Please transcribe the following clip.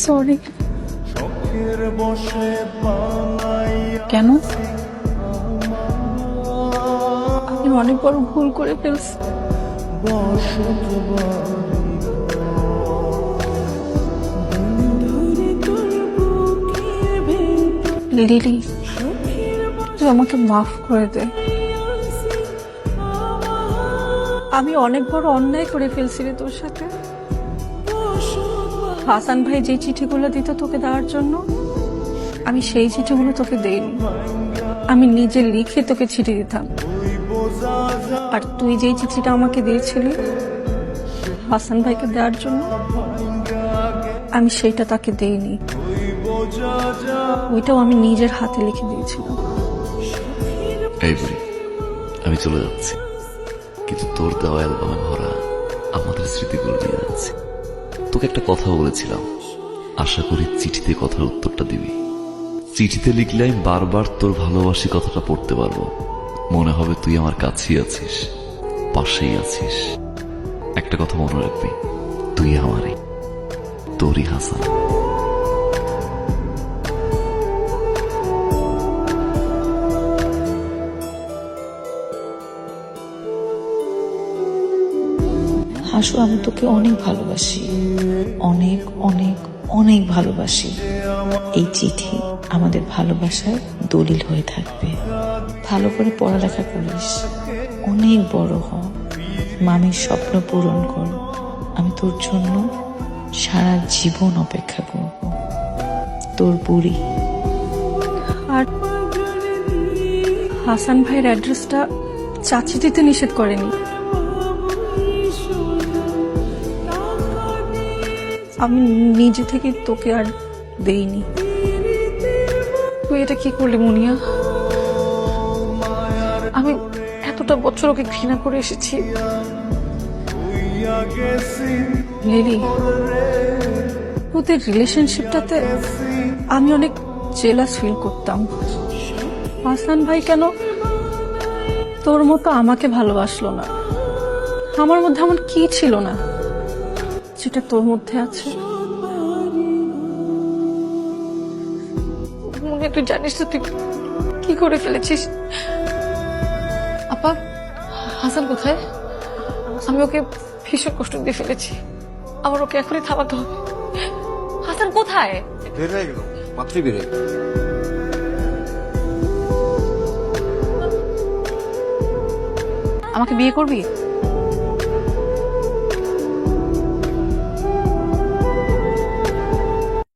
Sorry. কেন? আমি অনেক বড় ভুল করে ফেলছি। লিলি, তুই আমাকে মাফ করে দে। আমি অনেক বড় অন্যায় করে ফেলছি রে তোর সাথে। হাসান ভাই যে চিঠিগুলো দিত তোকে দেওয়ার জন্য, আমি সেই চিঠিগুলো তোকে দেইনি। আমি নিজে লিখে তোকে চিঠি দিতাম। আর তুই যেই চিঠিটা আমাকে দিয়েছিলি হাসান ভাইকে দেওয়ার জন্য, আমি সেইটা তাকে দেইনি। ওইটাও আমি নিজের হাতে লিখে দিয়েছিলাম। এই বুড়ি, আমি চলে যাচ্ছি, কিন্তু তোর দেওয়া অ্যালবামে ভরা আমাদের স্মৃতিগুলো নিয়ে যাচ্ছি। তোকে একটা কথা বলেছিলাম, আশা করি চিঠিতে কথার উত্তরটা দিবি। চিঠিতে লিখলে আমি বারবার তোর ভালোবাসি কথাটা পড়তে পারবো। মনে হবে তুই আমার কাছেই আছিস, পাশেই আছিস। একটা কথা মনে রাখবি, তুই আমারই, তোরই হাসান। হাসু, আমি তোকে অনেক ভালোবাসি, অনেক অনেক অনেক ভালোবাসি। এই চিঠি আমাদের ভালোবাসার দলিল হয়ে থাকবে। ভালো করে পড়ালেখা করিস, অনেক বড় হ, মামির স্বপ্ন পূরণ কর। আমি তোর জন্য সারা জীবন অপেক্ষা করব। তোর বুড়ি। আর হাসান ভাইয়ের অ্যাড্রেসটা চাচি দিতে নিষেধ করেনি। আমি নিজে থেকে তোকে আর দেইনি। তুই এটা কি করলি মুনিয়া? আমি এতটা বছর ওকে ঘৃণা করে এসেছি। লিলি, ওদের রিলেশনশিপটাতে আমি অনেক জেলাস ফিল করতাম। হাসান ভাই কেন তোর মতো আমাকে ভালোবাসলো না? আমার মধ্যে এমন কি ছিল না যেটা তোর মধ্যে আছে? মনে তুই জানিস তো তুই কি করে ফেলেছিস? আপা, হাসান কোথায়? আমি ওকে ভীষণ কষ্ট দিয়ে ফেলেছি। আমার ওকে এখনই থামাতে হবে। হাসান কোথায়? বের হয়ে গেল, মাত্রই বের হয়ে গেল। আমাকে বিয়ে করবি?